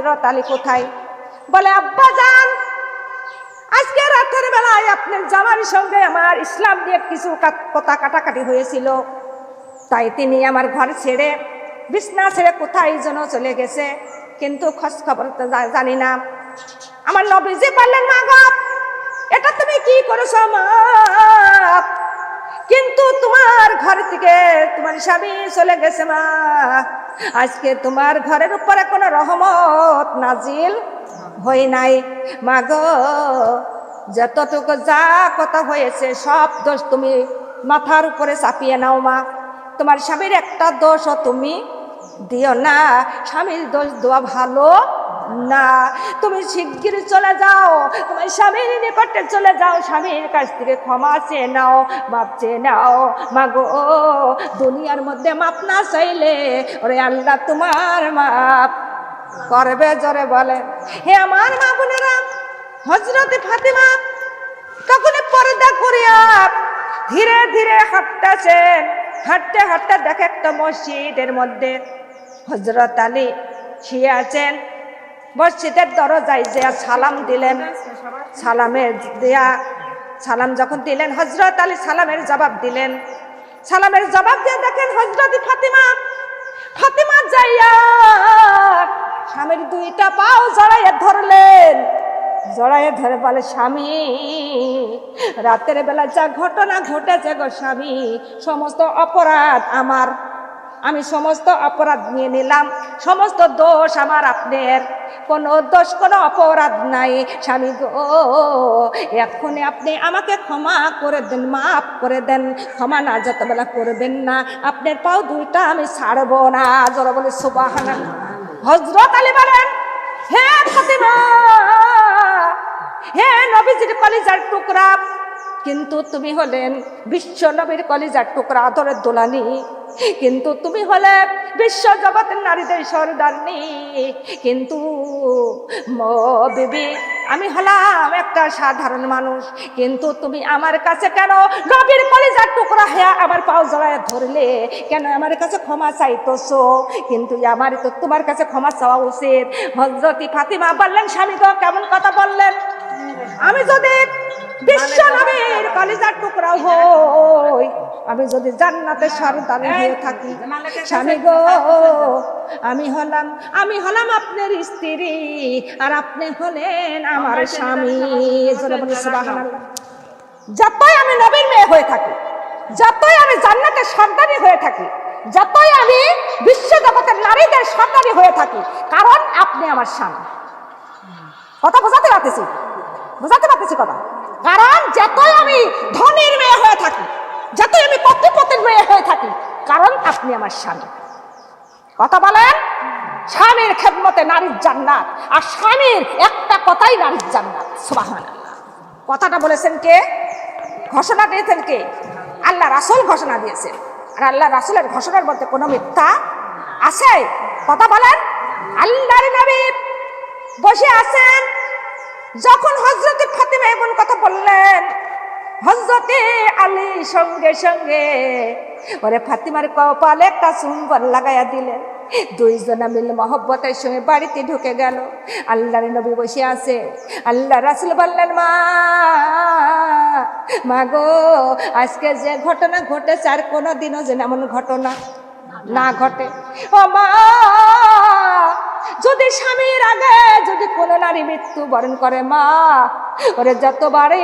হযরত আলী কোথায়? বলে আব্বা জান, আজকে রাতের বেলায় আপনার জামার সঙ্গে আমার ইসলাম নিয়ে কিছু কথা কাটাকাটি হয়েছিল, তাই তিনি আমার ঘর ছেড়ে বিছনা ছেড়ে কোথায় যেন চলে গেছে, কিন্তু খোঁজ খবর তো জানি না। আমার নবীজি বললেন, মা গো, এটা তুমি কি করেছো মা? কিন্তু তোমার ঘর থেকে তোমার স্বামী চলে গেছে মা, আজকে তোমার ঘরের উপরে কোনো রহমত নাজিল হয় নাই মা গো। যতটুকু যা কথা হয়েছে সব দোষ তুমি মাথার উপরে চাপিয়ে নাও মা, তোমার স্বামীর একটা দোষও তুমি দিও না, স্বামীর দোষ দেওয়া ভালো না। তুমি শিগগির চলে যাও, তোমার স্বামীর নিকটে চলে যাও, স্বামীর কাছ থেকে ক্ষমা চেয়ে নাও, মাপ চেয়ে নাও মা গো। দুনিয়ার মধ্যে মাপ না চাইলে ওরে আল্লাহ তোমার মাপ করবে। জোরে বলে হে আমার মা বোনেরা, হযরতে ফাতেমা তখন পর্দা করিয়া ধীরে ধীরে হাঁটতেছেন। হাঁটতে হাঁটতে দেখে একটা মসজিদের মধ্যে হযরত আলী শুয়ে আছেন। মসজিদের দরজায় যে সালাম দিলেন, সালামের দেয়া সালাম যখন দিলেন, হযরত আলী সালামের জবাব দিলেন। সালামের জবাব দিয়ে দেখেন হযরতে ফাতেমা যাইয়া স্বামীর দুইটা পাও জড়াইয়া ধরলেন। জড়াইয়া ধরে বলে, স্বামী, রাতের বেলা যা ঘটনা ঘটেছে গো স্বামী, সমস্ত অপরাধ আমার, আমি সমস্ত অপরাধ নিয়ে নিলাম, সমস্ত দোষ আমার, আপনার কোনো দোষ কোনো অপরাধ নাই স্বামী গো। এক্ষুনি আপনি আমাকে ক্ষমা করে দেন, মাফ করে দেন। ক্ষমা না যতবেলা করবেন না, আপনার পাও দুইটা আমি ছাড়বো না। জোরে বলে সুবহানাল্লাহ। হযরত আলী বলেন, হে ফাতেমা, হে নবীজির কলিজার টুকরা, কিন্তু তুমি হলেন বিশ্ব নবীর কলিজার টুকরা, আদরের দোলানি, কিন্তু তুমি হলে বিশ্ব জগতের নারীদের সরদারনি। কিন্তু বিবি, আমি হলাম একটা সাধারণ মানুষ, কিন্তু তুমি আমার কাছে কেন নবীর কলিজার টুকরা হ্যাঁ আমার পাও জড়ায় ধরলে? কেন আমার কাছে ক্ষমা চাইতেছো? কিন্তু আমার তো তোমার কাছে ক্ষমা চাওয়া উচিত। হযরতে ফাতেমা বললেন, স্বামী গো, কেমন কথা বললেন? আমি যদি বিশ্ব নবীর কলিজার টুকরা হই, আমি যদি জান্নাতের সরদার হয়ে থাকি, স্বামী গো, আমি হলাম আপনার স্ত্রী, আর আপনি হলেন আমার স্বামী। সুবহানাল্লাহ। যতই আমি নবীর মেয়ে হয়ে থাকি, যতই আমি জান্নাতের সরদারি হয়ে থাকি, যতই আমি বিশ্ব জগতের নারীদের সরদারি হয়ে থাকি, কারণ আপনি আমার স্বামী। কথা বোঝাতে পারতেছি কথা? কারণ যতই আমি ধনীর মেয়ে হয়ে থাকি, যতই আমি কোটিপতির মেয়ে হয়ে থাকি, কারণ আপনি আমার স্বামী। কথা বলেন, স্বামীর খেদমতে নারীর জান্নাত, আর স্বামীর একটা কথাই নারীর জান্নাত। সুবহানাল্লাহ। কথাটা বলেছেন কে? ঘোষণা দিয়েছেন কে? আল্লাহ রাসূল ঘোষণা দিয়েছেন। আর আল্লাহ রাসূলের ঘোষণার মধ্যে কোনো মিথ্যা আছে? কথা বলেন। আল্লাহর নবী বসে আছেন, যখন হযরতে ফাতেমা এমন কথা বললেন, হযরতে আলী সঙ্গে সঙ্গে ওরে ফাতেমার কপালে একটা চুম্বন লাগাইয়া দিলেন। দুইজনা মিলে মহব্বতের সঙ্গে বাড়িতে ঢুকে গেল। আল্লাহর নবী বসে আছে। আল্লাহ রাসূল বললেন, মা গো, আজকে যে ঘটনা ঘটেছে আর কোনোদিনও যেন এমন ঘটনা না ঘটে। ও মা, যদি স্বামীর আগে যদি কোনো নারী মৃত্যু বরণ করে, মা, ওরে যতবারে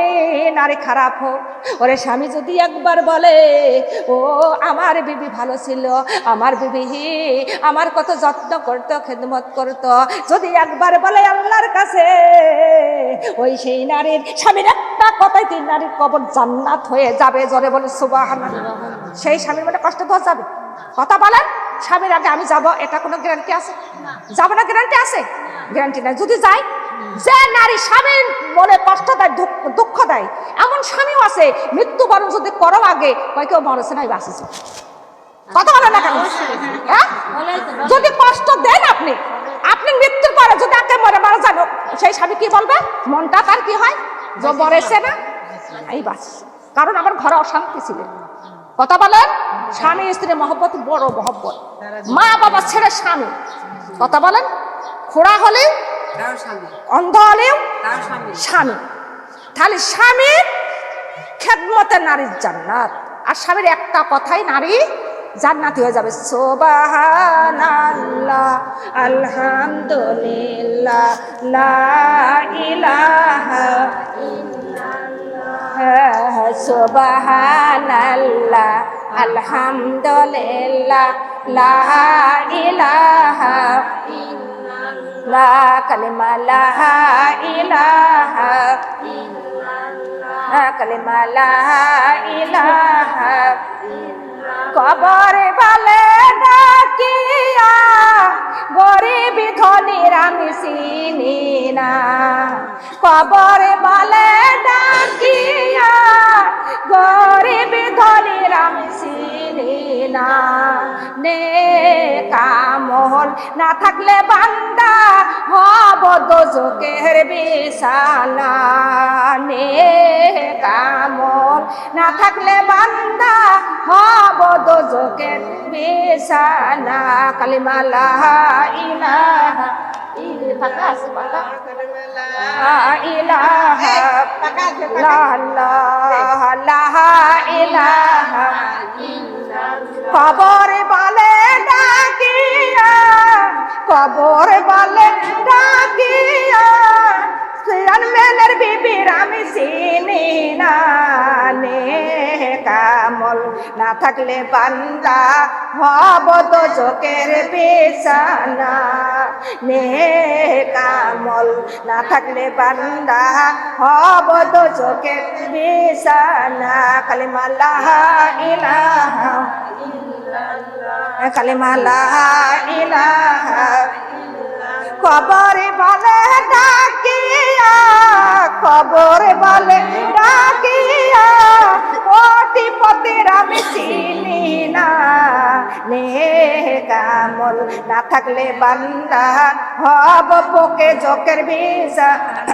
নারী খারাপ হোক, ওরে স্বামী যদি একবার বলে, ও আমার বিবি ভালো ছিল, আমার বিবি আমার কত যত্ন করতো, খেদমত করতো, যদি একবার বলে আল্লাহর কাছে, ওই সেই নারীর স্বামীর একটা কথাই তিন নারীর কবর জান্নাত হয়ে যাবে। জোরে বলে সুবহানাল্লাহ। সেই স্বামীর মনে কষ্ট তো যাবে। কথা বলেন, স্বামীর আগে আমি যাব, এটা কোনো গ্যারান্টি আছে? যাবো না, গ্যারান্টি আছে? গ্যারান্টি নাই। যদি যাই, যে নারী স্বামীর মনে কষ্ট দেয়, দুঃখ দেয়, এমন স্বামীও আছে, মৃত্যুবরণ যদি করো আগে, কয় কেউ মরেছে নাই, বাঁচেছে। কথা বলেন না কেন? হ্যাঁ, যদি কষ্ট দেন আপনি মৃত্যুর পরে যদি আগে মারা যান, সেই স্বামী কি বলবে? মনটা তার কি হয়, যে মরেছে না, এই বাস, কারণ আমার ঘরে অশান্তি ছিল। কথা বলেন, স্বামী স্ত্রীর মহব্বত বড় মহব্বত, মা বাবা ছেড়ে স্বামী। কথা বলেন, খোড়া হলেও অন্ধ হলেও স্বামী। তাহলে স্বামীর খেদমতে নারীর জান্নাত, আর স্বামীর একটা কথাই নারী জান্নাতি হয়ে যাবে। সুবহানাল্লাহ আলহামদুলিল্লাহ লা ইলাহা ইল্লাল্লাহ, সুবহানাল্লাহ আলহামদুলিল্লাহ লা ইলাহা ইল্লাল্লাহ, কালিমা লা ইলাহা ইল্লাল্লাহ, কালিমা লা ইলাহা। কবর বলে ডাকিয়া গরিব ধনীর আমি চিনি না, কবর বলে ডাকিয়া গরিব ধনীর আমি চিনি না। নেক আমল না থাকলে বান্দা হব দোজখের বিছানা, নেক আমল না থাকলে বান্দা হব দোজখের বিছানা। কালিমা লা ইলাহা ইল্লাল্লাহ, কবর বলে ডাকিয়া, কবর বলে ডাকিয়া মেনের বিবির আমি চিনি না। নেক আমল না থাকলে বান্দা হব দোজখের বিছানা, নেক আমল না থাকলে বান্দা হব দোজখের বিছানা। কালিমা লা ইলাহা ইল্লাল্লাহ, কালিমা লা ইলাহা। কবর বলে ডাকিয়া, কবর বলে ডাকিয়া কোটিপতির আমি চিনি না। নেক আমল না থাকলে বান্দা হব বুকে জোকের বিছানা,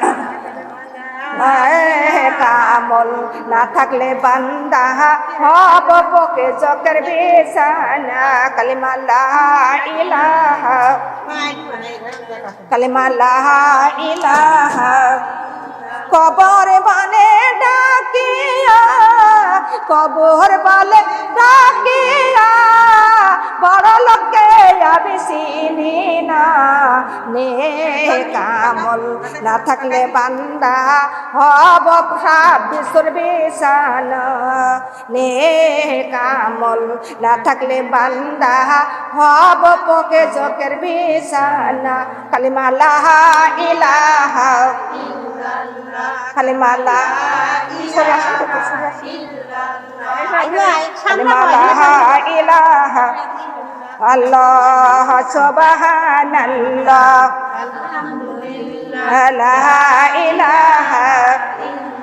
নেক আমল না থাকলে বান্দা হব বুকে জোকের বিছানা। কালিমা লা ইলাহা, কালিমা লা ইলাহা। কবর বলে ডাকিয়া, কবর বলে ডাকিয়া বড় লোককে আমি চিনি না। নেক আমল না থাকলে বান্দা হব বিশ্বর বিছানা, নেক আমল না থাকলে বান্দা হব বুকে জোকের বিছানা। কালিমা লা ইলাহা ইল্লাল্লাহ, কালিমা লা ইলাহা আল্লাহ, সুবহানাল্লাহ লা ইলাহা।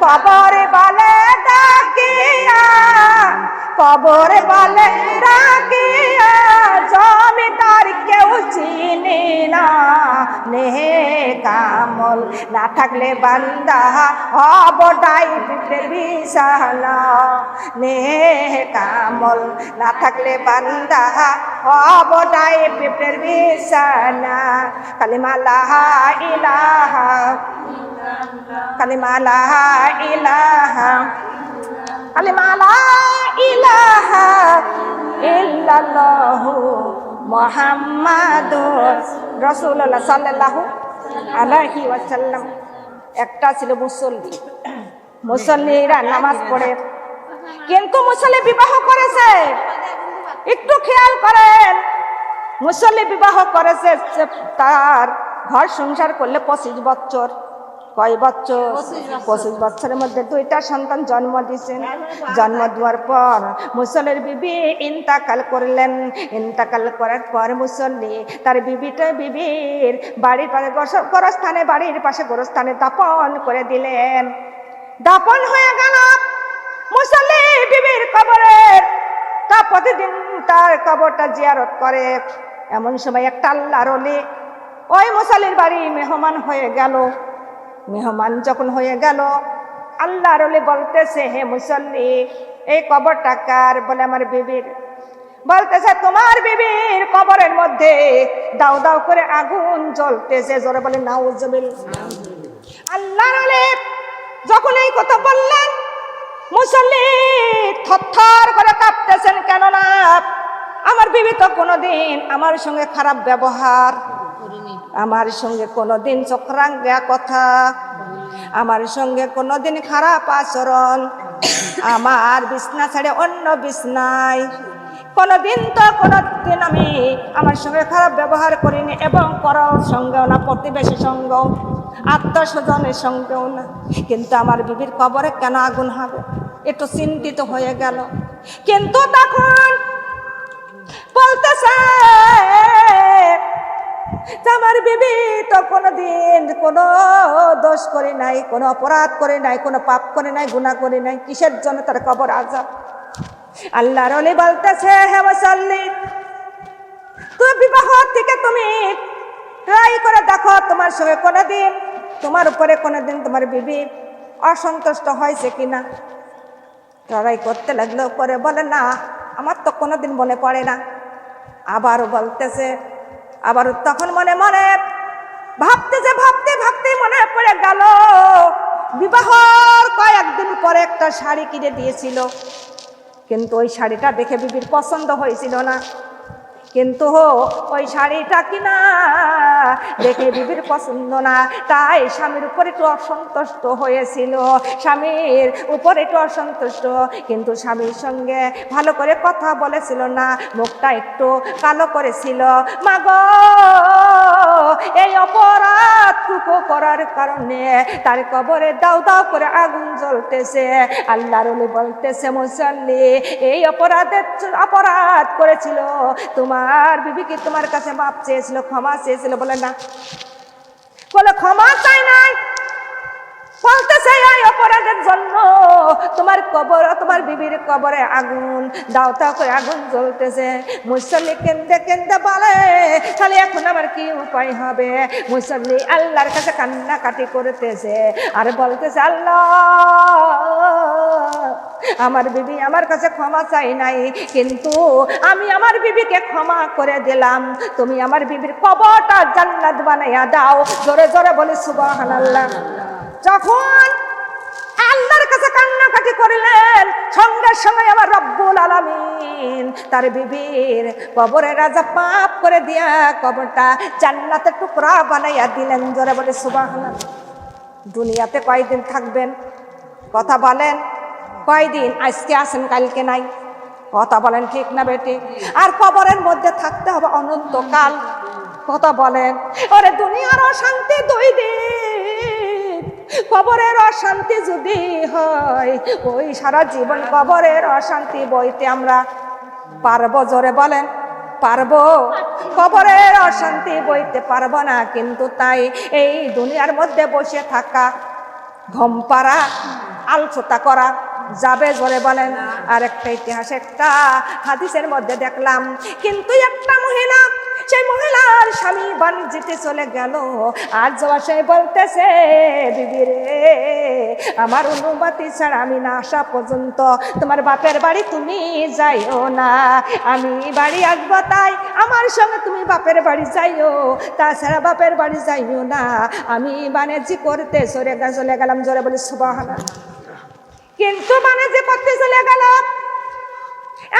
কবর বলে ডাকিয়া, কবর বলে ডাকিয়া জমিদার কেউ চিনি না। নেক আমল না থাকলে বান্দা হব ডাইরের বিছানা, নেক আমল না থাকলে বান্দা হব ডাইরের বিছানা। কালিমা লা ইলাহা, কালিমা লা ইলাহা, কালিমা লা ইলাহা ইল্লাল্লাহু মুহাম্মাদুর রাসূলুল্লাহ সাল্লাল্লাহু আলাইহি ওয়াসাল্লাম। একটা ছিল মুসল্লি, মুসল্লিরা নামাজ পড়ে, কিন্তু মুসল্লি বিবাহ করেছে। একটু খেয়াল করেন, মুসল্লি বিবাহ করেছে, তার ঘর সংসার করলে 25 বছর। কয় বছর? 25 বছরের মধ্যে 2টা সন্তান জন্ম দিয়েছেন। জন্ম দেওয়ার পর মুসল্লির বিবি ইন্তাকাল করলেন। ইন্তাকাল করার পর মুসল্লি তার বিবির বাড়ির পাশে গোরস্থানে, বাড়ির পাশে গোরস্থানে দাপন করে দিলেন। দাপন হয়ে গেল মুসল্লি বিবির কবরের, তা প্রতিদিন তার কবরটা জিয়ারত করে। এমন সময় একটা আল্লাহর ওলি ওই মুসল্লির বাড়ি মেহমান হয়ে গেল। মেহমান যখন হয়ে গেল, আল্লাহর ওলি বলতেছে, হে মুসল্লি, এই কবরটা কার? বলে আমার বিবির। বলতেছে তোমার বিবির কবরের মধ্যে দাও দাও করে আগুন জ্বলতেছে। জোরে বলে নাউজুবিল্লাহ। আল্লাহর ওলি যখন এই কথা বললেন, মুসল্লি থরথর করে কাঁপতেছেন, কেননা আমার বিবি তো কোনোদিন আমার সঙ্গে খারাপ ব্যবহার, আমার সঙ্গে কোনোদিন চক্রাঙ্গা কথা, আমার সঙ্গে কোনোদিন খারাপ আচরণ, আমার বিছনা ছেড়ে অন্য বিছনায় কোনোদিন আমি আমার সঙ্গে খারাপ ব্যবহার করিনি, এবং করার সঙ্গেও না, প্রতিবেশীর সঙ্গেও, আত্মস্বজনের সঙ্গেও না। কিন্তু আমার বিবির কবরে কেন আগুন হবে, একটু চিন্তিত হয়ে গেল। কিন্তু তখন বলতেছে আমার বিবি তো কোনোদিন কোনো দোষ করে নাই, কোনো অপরাধ করে নাই, কোনো পাপ করে নাই, গুনাহ করে নাই, কিসের জন্য তার কবর আযাব? আল্লাহর ওলি বলতেছে, হে মুসল্লি, তুমি বিবাহ থেকে তুমি ট্রাই করে দেখো তোমার সঙ্গে কোনোদিন, তোমার উপরে কোনোদিন তোমার বিবি অসন্তুষ্ট হয়েছে কিনা। ট্রাই করতে লাগলো, পরে বলে না, আমার তো কোনোদিন মনে পড়ে না। আবারও বলতেছে, আবার তখন মনে মনে ভাবতেছে, ভাবতে ভাবতে মনে পড়ে গেল বিবাহর কয়েকদিন পরে একটা শাড়ি কিনে দিয়েছিল, কিন্তু ওই শাড়িটা দেখে বিবির পছন্দ হয়েছিল না। কিন্তু ওই শাড়িটা কিনা দেখে বিবির পছন্দ না, তাই স্বামীর উপর একটু অসন্তুষ্ট হয়েছিল, স্বামীর উপর একটু অসন্তুষ্ট। কিন্তু স্বামীর সঙ্গে ভালো করে কথা বলেছিল না, মুখটা একটু কালো করেছিল। মাগো, এই অপরাধটুকু করার কারণে তার কবরে দাও দাও করে আগুন জ্বলতেছে। আল্লাহর ওলি বলতেছে, মুসল্লি, এই অপরাধ করেছিল তোমার বিবি কি তোমার কাছে মাপ চেয়েছিল, ক্ষমা চেয়েছিল? বলে না, বলে ক্ষমা চাই নাই। বলতেছে এই অপরাধের জন্য তোমার কবর, তোমার বিবির কবরে আগুন দাও দাও করে আগুন জ্বলতেছে। মুসল্লি কেন্দে কেন্দে বলে, তাহলে এখন আমার কি উপায় হবে? মুসল্লি আল্লাহর কাছে কান্নাকাটি করতেছে আর বলতেছে, আল্লাহ, আমার বিবি আমার কাছে ক্ষমা চাই নাই, কিন্তু আমি আমার বিবিকে ক্ষমা করে দিলাম, তুমি আমার বিবির কবরটা জান্নাত বানাইয়া দাও। জোরে জোরে বলি সুবহানাল্লাহ। যখন আল্লাহর কাছে কান্নাকাটি করিলেন, সঙ্গে সঙ্গে আমার রব্বুল আলামিন তার বিবির কবরের আযাব মাফ করে দিয়া কবরটা জান্নাতের টুকরা বানাইয়া দিলেন। জোরে বলে সুবহানাল্লাহ। দুনিয়াতে কয়দিন থাকবেন? কথা বলেন, কয়দিন? আজকে আছেন, কালকে নাই। কথা বলেন, ঠিক না বেটি? আর কবরের মধ্যে থাকতে হবে অনন্তকাল। কথা বলেন। ওরে দুনিয়ার অশান্তি 2 দিন, কবরের অশান্তি যদি হয়, ওই সারা জীবন কবরের অশান্তি বইতে আমরা পারবো? জোরে বলেন, পারবো? কবরের অশান্তি বইতে পারবো না। কিন্তু তাই এই দুনিয়ার মধ্যে বসে থাকা, ঘুম পাড়া, আলসতা করা যাবে? জোরে বলেন। আর একটা ইতিহাস, একটা হাদিসের মধ্যে দেখলাম, কিন্তু একটা মহিলা, সেই মহিলার স্বামী বাণিজ্যতে চলে গেল, আর যাওয়া সে বলতেছে, বিবি রে, আমার অনুমতি ছাড়া আমি না আসা পর্যন্ত তোমার বাপের বাড়ি তুমি যাইও না। আমি বাড়ি আসবো, তাই আমার সঙ্গে তুমি বাপের বাড়ি যাইও, তাছাড়া বাপের বাড়ি যাইও না। আমি বাণিজ্য করতে চলে গেলাম। জোরে বলি সুবহানাল্লাহ। কিন্তু বাণিজ্য করতে চলে গেল,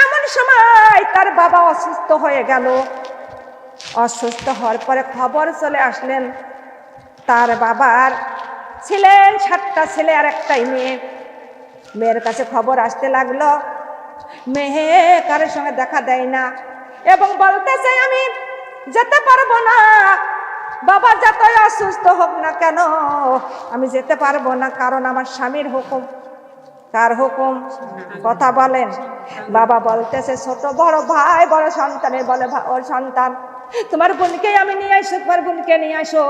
এমন সময় তার বাবা অসুস্থ হয়ে গেল। অসুস্থ হওয়ার পরে খবর চলে আসলেন, তার বাবার ছিলেন 7টা ছেলে আর একটাই মেয়ে। মেয়ের কাছে খবর আসতে লাগলো, মেয়ে কারোর সঙ্গে দেখা দেয় না এবং বলতেছে, আমি যেতে পারবো না, বাবা যতই অসুস্থ হোক না কেন আমি যেতে পারবো না, কারণ আমার স্বামীর হুকুম। কার হুকুম? কথা বলেন। বাবা বলতেছে, ছোট বড় ভাই বড় সন্তানের বলে, ওর সন্তান, তোমার বোনকে আমি নিয়ে আসো, তোমার বোনকে নিয়ে আসো,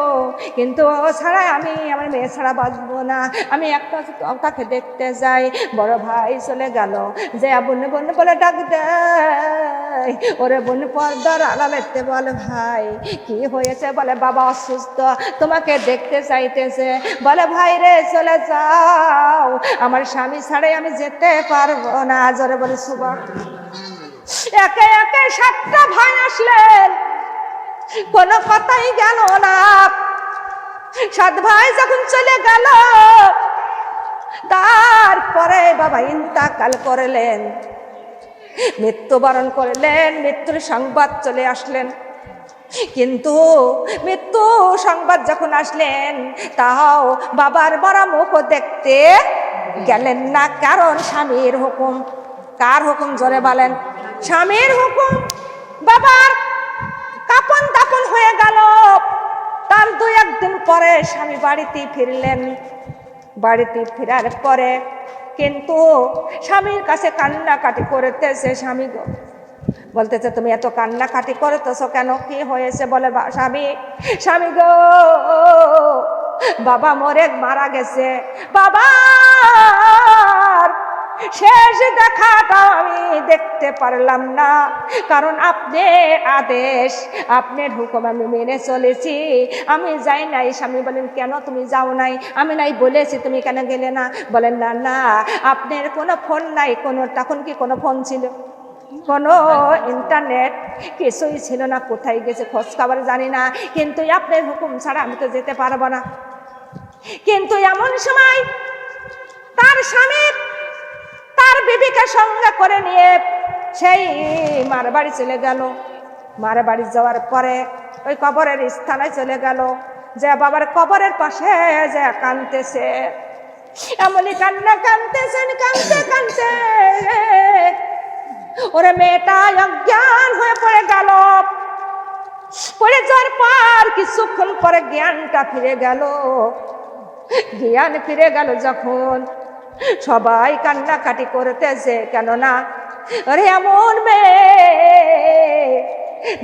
কিন্তু ও ছাড়া আমি আমার মেয়ে ছাড়া বাঁচবো না, আমি একটা তাকে দেখতে যাই। বড় ভাই চলে গেল, যে বোন বোন বলে ডাক দেয়। ওরে বোন পর্দার আড়ালেতে বলে, ভাই কি হয়েছে? বলে, বাবা অসুস্থ, তোমাকে দেখতে চাইতেছে। বলে, ভাই রে, চলে যাও, আমার স্বামী ছাড়াই আমি যেতে পারবো না। জোরে বলে সুবহানাল্লাহ। একে একে 7টা ভাই আসলেন, কোনো কথাই গেল না। 7 ভাই যখন চলে গেল, তারপরে বাবা ইন্তেকাল করলেন, মৃত্যুবরণ করলেন, মৃত্যুর সংবাদ চলে আসলেন। কিন্তু মৃত্যু সংবাদ যখন আসলেন, তাও বাবার মরা মুখ দেখতে গেলেন না, কারণ স্বামীর হুকুম। কার হুকুম জোরে বলেন? স্বামীর হুকুম। বাবার কাপন দাপন হয়ে গেল। তার 2-1 দিন পরে স্বামী বাড়িতে ফিরলেন। বাড়িতে ফেরার পরে কিন্তু স্বামীর কাছে কান্নাকাটি করতেছে। স্বামী বলতেছে, তুমি এত কান্নাকাটি করতেছো কেন? কি হয়েছে? বলে, স্বামী গো, বাবা মারা গেছে। বাবার শেষ দেখাটাও আমি দেখতে পারলাম না, কারণ আপনার আদেশ, আপনার হুকুম আমি মেনে চলেছি, আমি যাই নাই। স্বামী বলেন, কেন তুমি যাও নাই? আমি নাই বলেছি, তুমি কেন গেলে না? বলেন, না না, আপনার কোনো ফোন নাই। তখন কি কোনো ফোন ছিল? কোনো ইন্টারনেট কিছুই ছিল না। কোথায় গেছে খোঁজ খবর জানি না, কিন্তু আপনার হুকুম ছাড়া আমি তো যেতে পারবো না। কিন্তু এমন সময় তার স্বামী তার বিবিকে সঙ্গে করে নিয়ে সেই মার বাড়ি চলে গেল। মার বাড়ি যাওয়ার পরে ওই কবরের স্থানে চলে গেল, যে বাবার কবরের পাশে যে কাঁদতেছে। এমনই কান্না কাঁদতেছেন, কাঁদতে কাঁদতে ওরে মেয়েটা অজ্ঞান হয়ে পড়ে গেল। পড়ে যাওয়ার পর কিছুক্ষণ পরে জ্ঞানটা ফিরে গেল। জ্ঞান ফিরে গেল যখন, সবাই কান্নাকাটি করতেছে, কেননা আরে এমন মেয়ে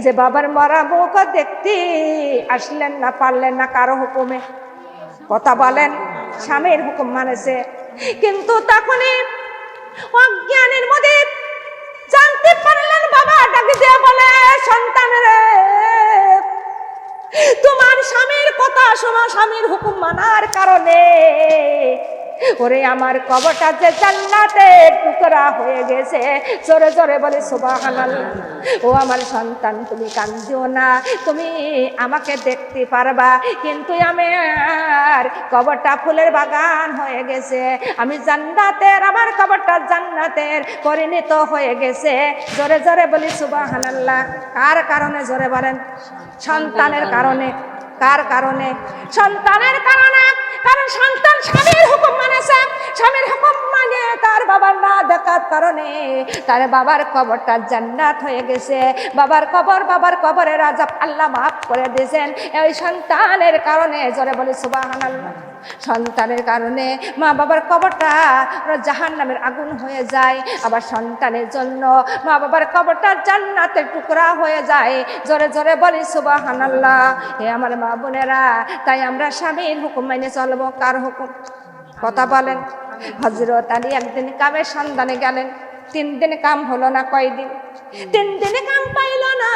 যে বাবার মরা মুখ দেখতে আসলেন না, পারলেন না কারো হুকুমে। কথা বলেন, স্বামীর হুকুম মানেছে। কিন্তু তখনই অজ্ঞানের মধ্যে জানতে পারলেন, বাবা ডাকে দিয়ে বলে, সন্তানের তোমার স্বামীর কথা শোনা, স্বামীর হুকুম মানার কারণে ওরে আমার কবরটা যে জান্নাতের টুকরা হয়ে গেছে। জোরে জোরে বলে সুবহানাল্লাহ। ও আমার সন্তান, তুমি কান্দিও না, তুমি আমাকে দেখতে পারবা, কিন্তু আমার কবরটা ফুলের বাগান হয়ে গেছে। আমি জান্নাতের, আমার কবরটা জান্নাতের পরিণত হয়ে গেছে। জোরে জোরে বলি সুবহানাল্লাহ। কার কারণে? জোরে বলেন। সন্তানের কারণে। কার কারণে? সন্তানের কারণে। কারণ সন্তান স্বামীর হুকুম মানেছে। স্বামীর হুকুম মানে তার বাবার না দেখার কারণে তার বাবার কবরটা জান্নাত হয়ে গেছে। বাবার কবরের আযাব আল্লাহ মাফ করে দিয়েছেন এই সন্তানের কারণে। জোরে বলি সুবহানাল্লাহ। সন্তানের কারণে মা বাবার কবরটা জাহান্নামের আগুন হয়ে যায়, আবার সন্তানের জন্য মা বাবার কবরটা জান্নাতের টুকরা হয়ে যায়। জোরে জোরে বলি সুবহানাল্লাহ। হে আমার মা বোনেরা, তাই আমরা স্বামীর হুকুম মেনে চলবো। কার হুকুম? কথা বলেন। হযরত আলী একদিন কামের সন্ধানে গেলেন। 3 দিন কাম হলো না। কয়দিন? 3 দিনে কাম পাইল না।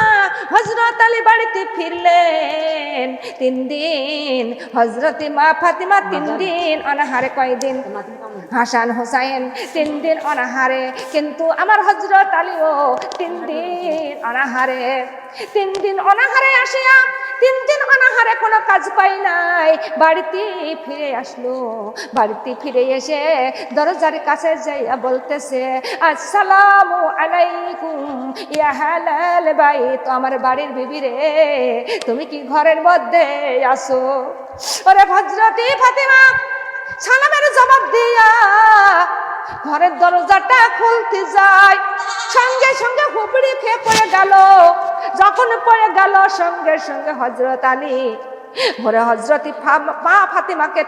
হযরত আলী বাড়িতে ফিরলেন। 3 দিন হযরত মা ফাতিমা 3 দিন অনাহারে। কয়দিন? হাসান হোসাইন 3 দিন অনাহারে। কিন্তু আমার হযরত আলীও 3 দিন অনাহারে। 3 দিন অনাহারে আসিয়া 3 দিন অনাহারে কোনো কাজ পাই নাই, বাড়িতে ফিরে আসলো। বাড়িতে ফিরে এসে দরজার কাছে যাইয়া বলতেছে, আসসালামু আলাইকুম ইয়া আহলাল বাইত। আমার বাড়ির বিবি রে, তুমি কি ঘরের মধ্যে আসো? ওরে হযরত ফাতিমা সালামের জবাব দিয়া ঘরের দরজাটা খুলতে যায়, সঙ্গে সঙ্গে হুপড়ি খেয়ে পড়ে গেল। যখন পড়ে গেল, সঙ্গে সঙ্গে হযরত আলী ঘরে হযরত মা ফাতিমাকে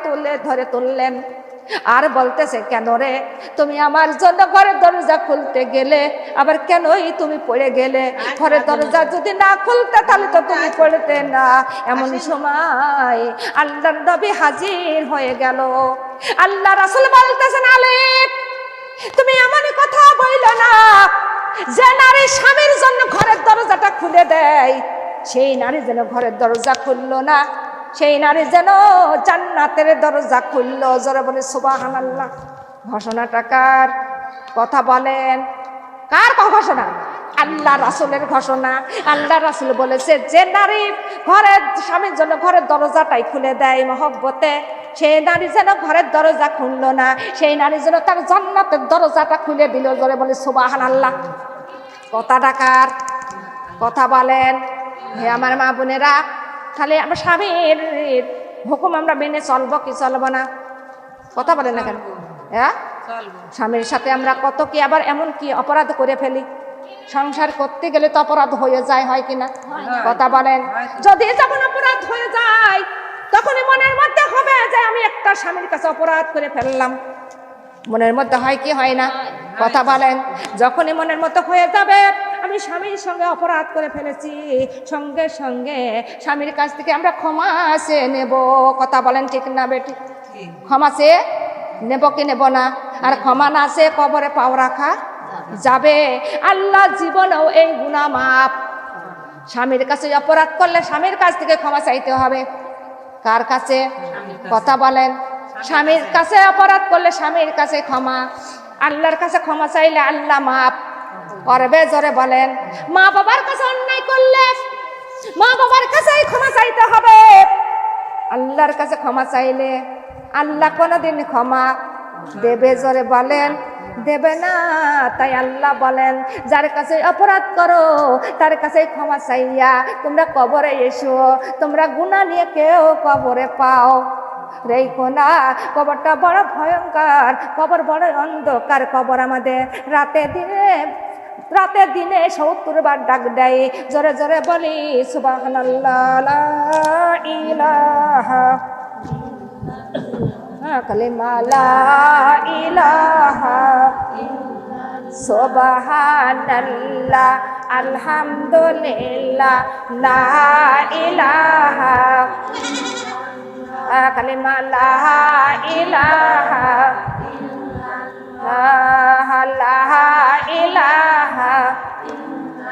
তুললেন আর বলতেছে, কেন রে তুমি আমার জন্য ঘরের দরজা খুলতে গেলে, আবার কেনই তুমি পড়ে গেলে? ঘরের দরজা যদি না খুলতে তাহলে তো তুমি পড়তে না। এমন সময় আল্লাহর নবী হাজির হয়ে গেল। আল্লাহ রাসূল বলতেছেন, আলী তুমি এমন কথা বইলো না, যে নারী স্বামীর জন্য ঘরের দরজাটা খুলে দেয়, সেই নারী যেন ঘরের দরজা খুললো না, সেই নারী যেন জান্নাতের দরজা খুললো। জোরে বলে সুবহানাল্লাহ। ঘোষণাটা কার? কথা বলেন, কার ঘোষণা? আল্লাহ রাসূলের ঘোষণা। আল্লাহ রাসূল বলেছে, যে নারী ঘরের স্বামীর জন্য ঘরের দরজাটাই খুলে দেয় মহব্বতে, সেই নারী যেন ঘরের দরজা খুললো না, সেই নারী যেন তার জান্নাতের দরজাটা খুলে দিল। জোরে বলে সুবহানাল্লাহ। কথা ডাকার কথা বলেন হে আমার মা বোনেরা। তাহলে আমরা স্বামীর হুকুম আমরা মেনে চলবো কি চলবো না? কথা বলেন না কেন? হ্যাঁ, স্বামীর সাথে আমরা কত কি আবার এমন কি অপরাধ করে ফেলি। সংসার করতে গেলে তো অপরাধ হয়ে যায়, হয় কিনা? কথা বলেন। যদি যখন অপরাধ হয়ে যায় তখনই মনের মধ্যে হবে যে আমি একটা স্বামীর কাছে অপরাধ করে ফেললাম। মনের মধ্যে হয় কি হয় না? কথা বলেন। যখনই মনের মতো হয়ে যাবে আমি স্বামীর সঙ্গে অপরাধ করে ফেলেছি, সঙ্গে সঙ্গে স্বামীর কাছ থেকে আমরা ক্ষমা চেয়ে নেব। কথা বলেন ঠিক না বেটি? ক্ষমা চেয়ে নেব কি নেব না? আর ক্ষমা না চেয়ে কবরে পাও রাখা যাবে? আল্লাহ জীবনেও এই গুনাহ মাফ। স্বামীর কাছে অপরাধ করলে স্বামীর কাছ থেকে ক্ষমা চাইতে হবে। কার কাছে? কথা বলেন। স্বামীর কাছে অপরাধ করলে স্বামীর কাছে ক্ষমা, আল্লাহর কাছে ক্ষমা চাইলে আল্লাহ মাফ করবে। জোরে বলেন। মা বাবার কাছে অন্যায় করলে মা বাবার কাছেই ক্ষমা চাইতে হবে। আল্লাহর কাছে ক্ষমা চাইলে আল্লাহ কোনোদিন ক্ষমা দেবে? জোরে বলেন। দেবে না। তাই আল্লাহ বলেন, যার কাছে অপরাধ করো তার কাছে ক্ষমা চাইয়া তোমরা কবরে এসো। তোমরা গুনাহ নিয়ে কেউ কবরে পাও রেখো না। কবরটা বড় ভয়ঙ্কর, কবর বড় অন্ধকার। কবর আমাদের রাতে দিনে ৭০ বার ডাক দেয়। জোরে জোরে বলি সুবহানাল্লাহ, লা ইলাহা কালিমা লা ইলাহা সুবহানাল্লাহ, আলহামদুলিল্লাহ, লা ইলাহা কালিমা লা ইলাহা লা ইলাহা।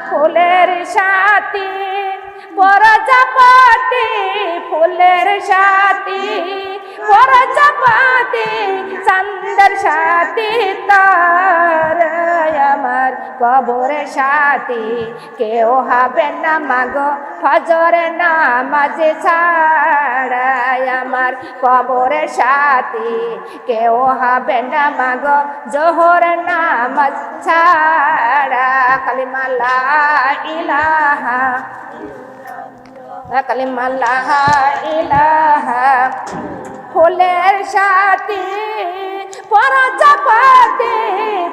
ফুলের সাথী প্রজাপতি, ফুলের সাথী প্রজাপতি, চাঁদের সাথী তার। আমার কবরের সাথী কেউ হবে না মাগো ফজরে নামাজ ছাড়া। আমার কবরের সাথী কেউ হবে না মাগো জোহর নামাজ ছাড়া। কালিমা লা ইলাহা কালিমা লা ইলাহা। ফুলের সাথী প্রজাপতি,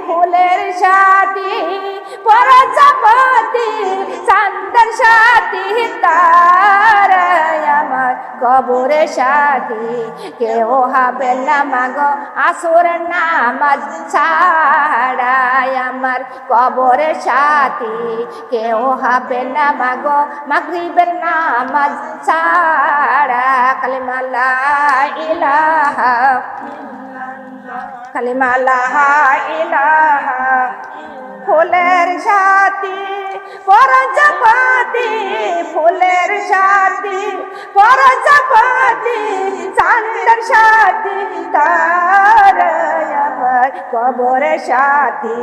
ফুলের সাথী প্রজাপতি, চাঁদের সাথী তার। আমার কবরের সাথী কেউ হবে না মাগো আসর নামাজ ছাড়া। আমার কবরের সাথী কেউ হবে না মাগো মাগরিবের নামাজ ছাড়া। কালিমা লা ইলাহা কালিমা লা ইলাহা। ফুলের সাথী প্রজাপতি, ফুলের সাথী প্রজাপতি, চাঁদের সাথী তার। আমার কবরের সাথী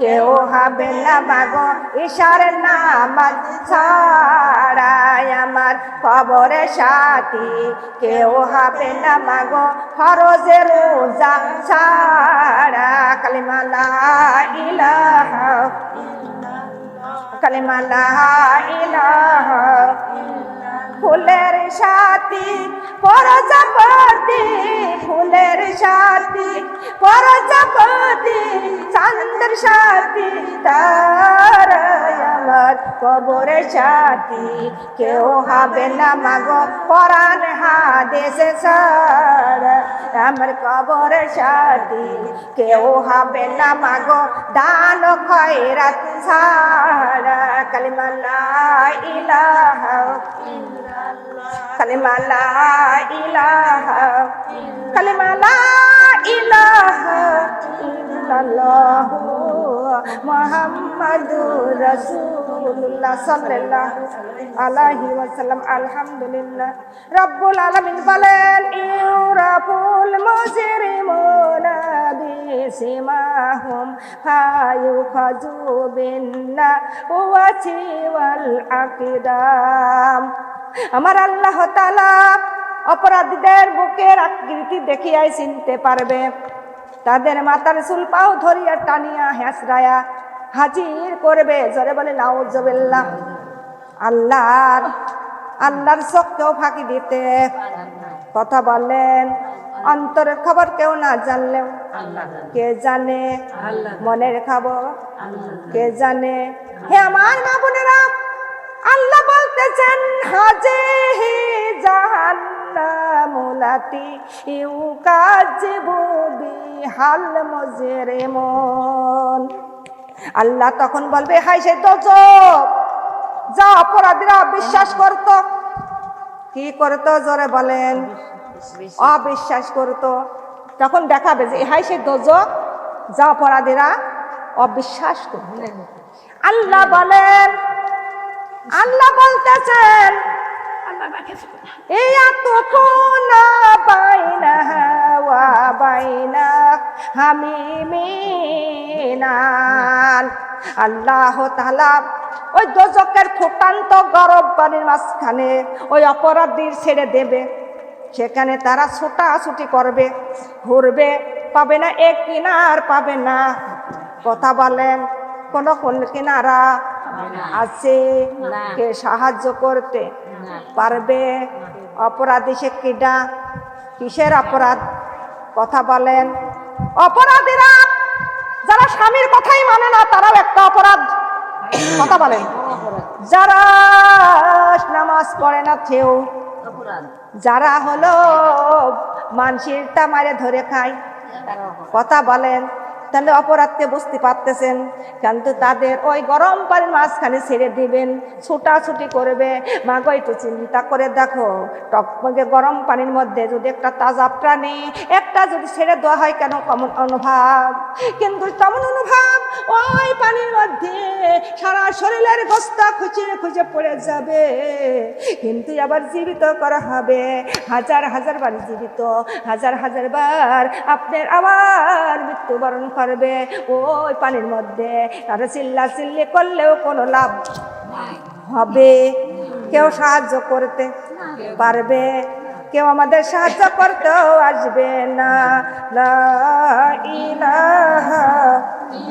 কেউ হবে না মাগো ঈশার নামাজ ছাড়া। আমার কবরের সাথী কেউ হবে না মাগো ফরজের রোজা ছাড়া। কালিমা লা ইলাহা কালিমা লা ইলাহা। ফুলের সাথী প্রজাপতি, ফুলের সাথী প্রজাপতি, চাঁদের সাথী তার। আমার কবরের সাথী কেউ হবে না মাগো কোরআন হাদিস ছাড়া। আমার কবরের সাথী কেউ হবে না মাগো দান খয়রাত ছাড়া। কালিমা লা ইলাহা কালিমা লা ইলাহা কালিমা লা ইলাহা ইল্লাল্লাহু মুহাম্মাদুর রাসূলুল্লাহ সাল্লাল্লাহু আলাইহি ওয়াসাল্লাম। আলহামদুলিল্লাহ রাব্বুল আলামিন বলেন, ইউরাফুল মুজরিমুনা বিসিমাহুম ফায়ুখাযু বিন্নাওয়াতি ওয়াল আকদাম। আমার আল্লাহ তাআলা অপরাধীদের বুকের আকৃতি দেখিয়াই চিনতে পারবে, তাদের মাথার চুল পাও ধরিয়া টানিয়া হেঁচড়ায়া হাজির করবে। জোরে বলে নাউজুবিল্লাহ। আল্লাহর চোখকেও ফাঁকি দিতে কথা বলেন। অন্তরের খবর কেউ না জানলেও কে জানে, মনের খবর কে জানে। হে আমার মা বোনেরা, আল্লাহ বলতেছেন হাজিহি জাহান্নামুলাতি ইউকাযিবু বিহাল মুজরিমুন। আল্লাহ তখন বলবে, হাই সেই দোজখ, যা অপরাধীরা বিশ্বাস করত। কি করত? জোরে বলেন, অবিশ্বাস করত। তখন দেখাবে যে হাই সেই দোজখ, যা অপরাধীরা অবিশ্বাস করত। আল্লাহ বলেন, আল্লাহ বলতেছেন ইয়াতুফুনা বাইনাহা ওয়া বাইনা হামিমিনান। আল্লাহ তাআলা ওই দোজখের ফুটান্ত গরম পানির মাঝখানে ওই অপরাধীর ছেড়ে দেবে। সেখানে তারা ছুটাছুটি করবে, ঘুরবে, পাবে না এক কিনার, পাবে না। কথা বলেন, কোন কিনারা আছে? কে সাহায্য করতে পারবে? অপরাধী সে কিডা? কিসের অপরাধ? কথা বলেন। অপরাধীরা যারা স্বামীর কথাই মানে না, তারাও একটা অপরাধ। কথা বলেন। যারা নামাজ পড়ে না সেও অপরাধ। যারা হলো মানসিরটা মারে ধরে খায়, কথা বলেন। তাহলে অপরাধকে বুঝতে পারতেছেন, কিন্তু তাদের ওই গরম পানির মাঝখানে ছেড়ে দিবেন, ছুটাছুটি করবে। মা গো একটু চিন্তা করে দেখো, টকমগে গরম পানির মধ্যে যদি একটা তাজা প্রাণী একটা যদি ছেড়ে দেওয়া হয়, কেন কেমন অনুভব? কিন্তু কেমন অনুভব? ওই পানির মধ্যে সারা শরীরের গোস্তা খুঁজে খুঁজে পড়ে যাবে, কিন্তু আবার জীবিত করা হবে। হাজার হাজার বার জীবিত, হাজার হাজার বার আপনার আবার মৃত্যুবরণ করবে ওই পানির মধ্যে। তারা চিল্লা চিল্লি করলেও কোনো লাভ হবে? কেউ সাহায্য করতে পারবে? কেউ আমাদের সাহায্য করতেও আসবে না। লা ইলাহা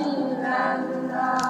ইল্লাল্লাহ।